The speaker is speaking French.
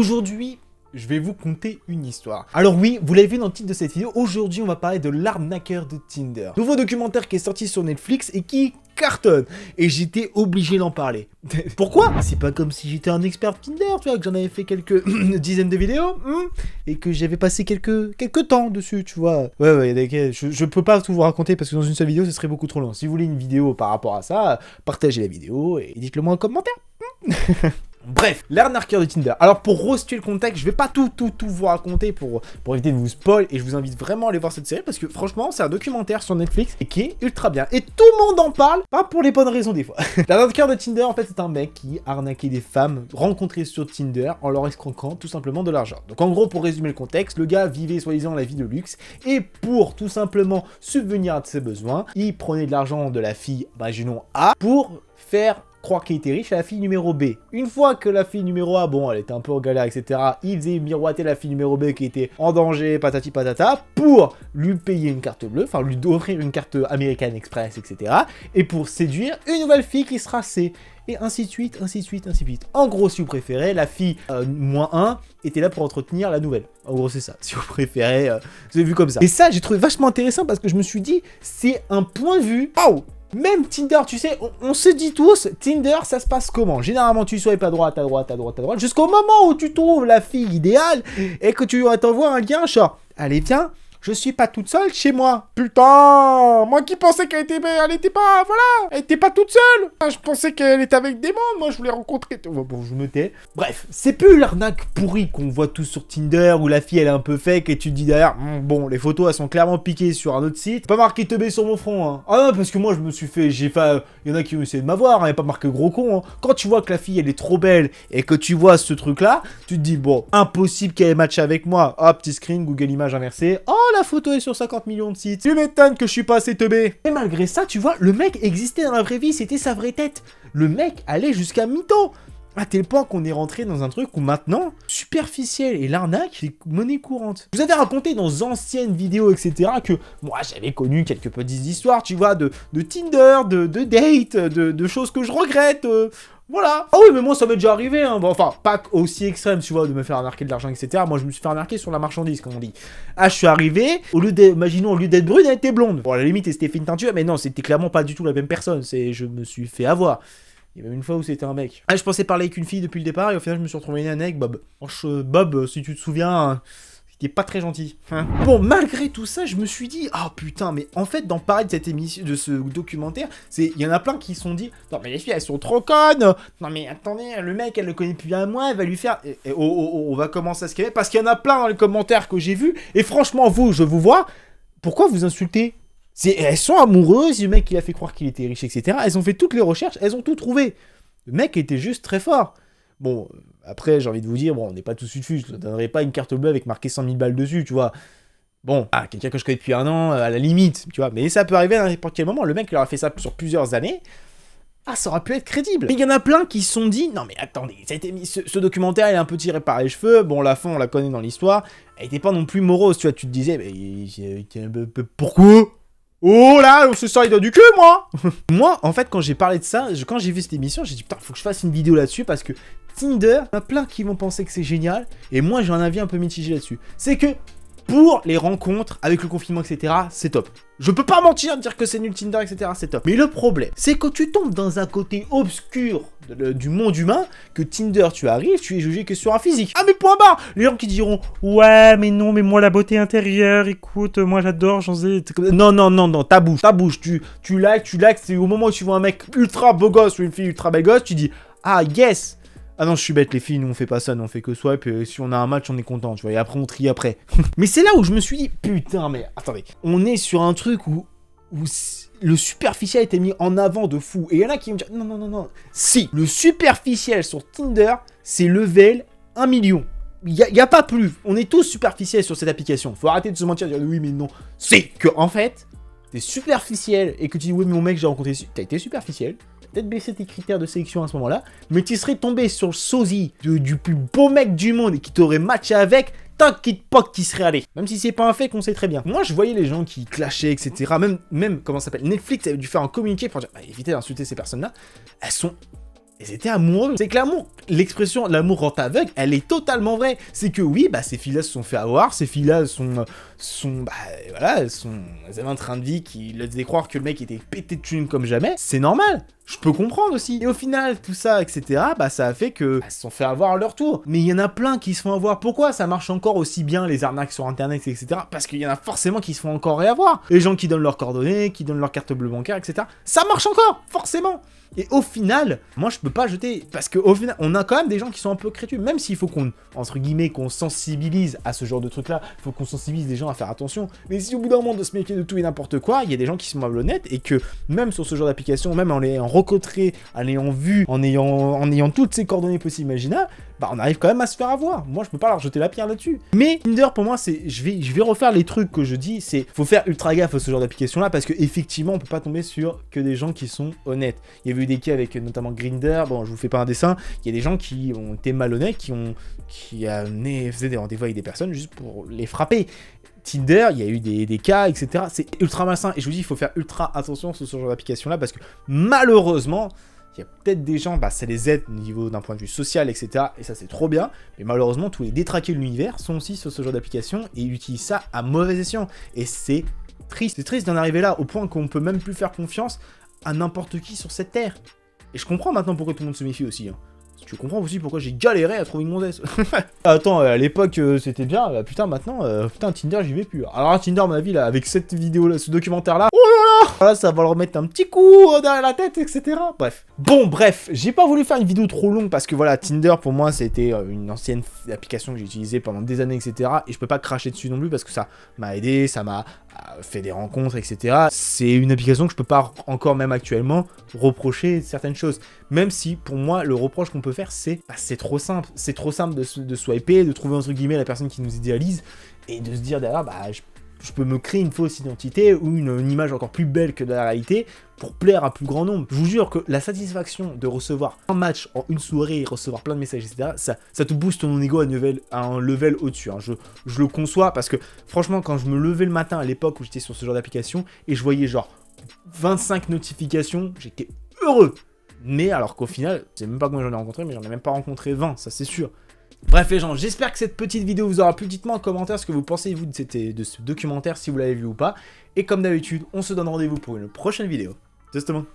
Aujourd'hui, je vais vous conter une histoire. Alors oui, vous l'avez vu dans le titre de cette vidéo, aujourd'hui on va parler de l'arnaqueur de Tinder. Nouveau documentaire qui est sorti sur Netflix et qui cartonne. Et j'étais obligé d'en parler. Pourquoi? C'est pas comme si j'étais un expert Tinder, tu vois, que j'en avais fait quelques dizaines de vidéos, et que j'avais passé quelques temps dessus, tu vois. Ouais, je peux pas tout vous raconter parce que dans une seule vidéo, ce serait beaucoup trop long. Si vous voulez une vidéo par rapport à ça, partagez la vidéo et dites-le moi en commentaire. Bref, l'arnaqueur de Tinder. Alors pour resituer le contexte, je vais pas tout vous raconter pour éviter de vous spoil, et je vous invite vraiment à aller voir cette série parce que franchement c'est un documentaire sur Netflix et qui est ultra bien. Et tout le monde en parle, pas pour les bonnes raisons des fois. L'arnaqueur de Tinder en fait c'est un mec qui arnaquait des femmes rencontrées sur Tinder en leur escroquant tout simplement de l'argent. Donc en gros pour résumer le contexte, le gars vivait soi-disant la vie de luxe et pour tout simplement subvenir à ses besoins, il prenait de l'argent de la fille, imaginons A, pour faire croire qu'il était riche à la fille numéro B. Une fois que la fille numéro A, bon, elle était un peu en galère, etc., il faisait miroiter la fille numéro B qui était en danger, patati patata, pour lui payer une carte bleue, enfin lui offrir une carte American Express, etc., et pour séduire une nouvelle fille qui sera C. Et ainsi de suite, ainsi de suite, ainsi de suite. En gros, si vous préférez, la fille -1 était là pour entretenir la nouvelle. En gros, c'est ça. Si vous préférez, vous avez vu comme ça. Et ça, j'ai trouvé vachement intéressant parce que je me suis dit, c'est un point de vue. Oh! Même Tinder, tu sais, on se dit tous, Tinder, ça se passe comment? Généralement, tu swipes à droite, jusqu'au moment où tu trouves la fille idéale et que tu t'envoies un lien, genre, allez, viens, je suis pas toute seule chez moi. Putain, moi qui pensais qu'elle était pas, voilà, elle était pas toute seule. Je pensais qu'elle était avec des membres, moi je voulais rencontrer. Bon, je me tais. Bref, c'est plus l'arnaque pourrie qu'on voit tous sur Tinder où la fille elle est un peu fake et tu te dis derrière, bon, les photos elles sont clairement piquées sur un autre site. Pas marqué teubé sur mon front, hein. Ah non, parce que moi je me suis fait, il y en a qui ont essayé de m'avoir, hein, et pas marqué gros con, hein. Quand tu vois que la fille elle est trop belle et que tu vois ce truc là, tu te dis, bon, impossible qu'elle ait matché avec moi. Hop, petit screen, Google Images inversée. Oh, la photo est sur 50 millions de sites. Tu m'étonnes que je suis pas assez teubé. Et malgré ça, tu vois, le mec existait dans la vraie vie, c'était sa vraie tête. Le mec allait jusqu'à mytho. À tel point qu'on est rentré dans un truc où maintenant, superficiel et l'arnaque, c'est monnaie courante. Je vous avais raconté dans anciennes vidéos, etc., que moi, j'avais connu quelques petites histoires, tu vois, de Tinder, de date, de choses que je regrette, voilà. Ah oui, mais moi, ça m'est déjà arrivé, hein. Bon, enfin, pas aussi extrême, tu vois, de me faire arnaquer de l'argent, etc. Moi, je me suis fait arnaquer sur la marchandise, comme on dit. Ah, je suis arrivé, imaginons, au lieu d'être brune, elle était blonde. Bon, à la limite, elle s'était fait une teinture, mais non, c'était clairement pas du tout la même personne. Je me suis fait avoir. Il y a même une fois où c'était un mec. Ah, je pensais parler avec une fille depuis le départ, et au final, je me suis retrouvé avec Bob. Bob, si tu te souviens, il est pas très gentil. Hein. Bon, malgré tout ça, je me suis dit, ah putain, mais en fait, d'en parler de cette émission, de ce documentaire, il y en a plein qui se sont dit, non mais les filles, elles sont trop connes. Non mais attendez, le mec, elle le connaît plus à moi, elle va lui faire, on va commencer à se calmer, parce qu'il y en a plein dans les commentaires que j'ai vus, et franchement, vous, je vous vois, pourquoi vous insultez? Elles sont amoureuses, le mec, il a fait croire qu'il était riche, etc. Elles ont fait toutes les recherches, elles ont tout trouvé. Le mec était juste très fort. Bon, après, j'ai envie de vous dire, bon, on n'est pas tous suffus, je ne donnerai pas une carte bleue avec marqué 100 000 balles dessus, tu vois. Bon, quelqu'un que je connais depuis un an, à la limite, tu vois, mais ça peut arriver à n'importe quel moment. Le mec, il aura fait ça sur plusieurs années. Ah, ça aurait pu être crédible. Mais il y en a plein qui se sont dit, non mais attendez, ce documentaire, il est un peu tiré par les cheveux. Bon, la fin, on la connaît dans l'histoire. Elle était pas non plus morose, tu vois, tu te disais, mais pourquoi ? Oh là, on se sort les doigts du cul, moi. Moi, en fait, quand j'ai parlé de ça, quand j'ai vu cette émission, j'ai dit, putain, faut que je fasse une vidéo là-dessus, parce que Tinder, il y en a plein qui vont penser que c'est génial, et moi, j'ai un avis un peu mitigé là-dessus. C'est que, pour les rencontres, avec le confinement, etc., c'est top. Je peux pas mentir, dire que c'est nul Tinder, etc., c'est top. Mais le problème, c'est que tu tombes dans un côté obscur du monde humain, que Tinder, tu arrives, tu es jugé que sur un physique. Ah mais point barre. Les gens qui diront, ouais, mais non, mais moi, la beauté intérieure, écoute, moi, j'adore, j'en sais... Non, ta bouche, tu likes, c'est au moment où tu vois un mec ultra beau gosse ou une fille ultra belle gosse, tu dis, ah, yes. Ah non, je suis bête, les filles, nous on fait pas ça, nous on fait que swipe, et si on a un match, on est content, tu vois, et après on trie après. Mais c'est là où je me suis dit, putain, mais attendez, on est sur un truc où le superficiel était mis en avant de fou, et il y en a qui me disent, non, si, le superficiel sur Tinder, c'est level 1 million. Il y a pas plus, on est tous superficiels sur cette application, faut arrêter de se mentir, de dire oui mais non, c'est que en fait, t'es superficiel, et que tu dis, oui mais mon mec, j'ai rencontré, t'as été superficiel, peut-être baisser tes critères de sélection à ce moment-là, mais tu serais tombé sur le sosie du plus beau mec du monde et qui t'aurait matché avec, t'inquiète pas qu'il serait allé. Même si c'est pas un fait qu'on sait très bien. Moi, je voyais les gens qui clashaient, etc. Même comment ça s'appelle, Netflix avait dû faire un communiqué pour dire, évitez d'insulter ces personnes-là. Elles sont elles étaient amoureuses. C'est que l'amour, l'expression l'amour rend aveugle, elle est totalement vraie. C'est que oui, bah ces filles-là se sont fait avoir, ces filles-là elles avaient un train de vie qui leur faisait croire que le mec était pété de thunes comme jamais. C'est normal. Je peux comprendre aussi. Et au final, tout ça, etc., bah ça a fait que elles se sont fait avoir à leur tour. Mais il y en a plein qui se font avoir. Pourquoi ça marche encore aussi bien, les arnaques sur internet, etc. Parce qu'il y en a forcément qui se font encore réavoir. Les gens qui donnent leurs coordonnées, qui donnent leur carte bleue bancaire, etc. Ça marche encore, forcément. Et au final, moi je peux pas jeter, parce qu'au final, on a quand même des gens qui sont un peu crétus, même s'il faut qu'on, entre guillemets, qu'on sensibilise à ce genre de truc-là, il faut qu'on sensibilise les gens à faire attention. Mais si au bout d'un moment de se méfier de tout et n'importe quoi, il y a des gens qui sont malhonnêtes et que même sur ce genre d'application, même en l'ayant recotré, en l'ayant vu, en ayant toutes ces coordonnées possibles imaginables, bah on arrive quand même à se faire avoir. Moi je peux pas leur jeter la pierre là-dessus. Mais Tinder pour moi c'est, je vais refaire les trucs que je dis, c'est faut faire ultra gaffe à ce genre d'application là parce que effectivement on peut pas tomber sur que des gens qui sont honnêtes. Il y avait eu des cas avec notamment Grindr, bon je vous fais pas un dessin, il y a des gens qui ont été malhonnêtes, faisaient des rendez-vous avec des personnes juste pour les frapper. Tinder, il y a eu des cas, etc. C'est ultra malsain et je vous dis il faut faire ultra attention sur ce genre d'application là parce que malheureusement il y a peut-être des gens, bah ça les aide au niveau d'un point de vue social, etc. Et ça c'est trop bien. Mais malheureusement, tous les détraqués de l'univers sont aussi sur ce genre d'application et utilisent ça à mauvais escient. Et c'est triste. C'est triste d'en arriver là, au point qu'on peut même plus faire confiance à n'importe qui sur cette terre. Et je comprends maintenant pourquoi tout le monde se méfie aussi. Hein. Tu comprends aussi pourquoi j'ai galéré à trouver une gonzesse. Attends, à l'époque c'était bien, putain maintenant, putain Tinder j'y vais plus. Alors Tinder à mon avis là, avec cette vidéo là, ce documentaire là, oh là là, là ça va leur mettre un petit coup derrière la tête, etc. Bref. Bon bref, j'ai pas voulu faire une vidéo trop longue parce que voilà, Tinder pour moi c'était une ancienne application que j'ai utilisée pendant des années, etc. Et je peux pas cracher dessus non plus parce que ça m'a aidé, ça m'a fait des rencontres, etc. C'est une application que je peux pas encore même actuellement reprocher certaines choses. Même si pour moi le reproche qu'on peut faire c'est trop simple. C'est trop simple de swiper, de trouver entre guillemets la personne qui nous idéalise et de se dire derrière bah je peux me créer une fausse identité ou une image encore plus belle que de la réalité pour plaire à plus grand nombre. Je vous jure que la satisfaction de recevoir un match en une soirée, recevoir plein de messages, etc., ça te booste ton ego à un level au-dessus. Hein. Je le conçois parce que franchement, quand je me levais le matin à l'époque où j'étais sur ce genre d'application et je voyais genre 25 notifications, j'étais heureux. Mais alors qu'au final, je sais même pas combien j'en ai rencontré, mais j'en ai même pas rencontré 20, ça c'est sûr. Bref les gens, j'espère que cette petite vidéo vous aura plu. Dites-moi en commentaire ce que vous pensez vous de ce documentaire, si vous l'avez vu ou pas. Et comme d'habitude, on se donne rendez-vous pour une prochaine vidéo. Justement.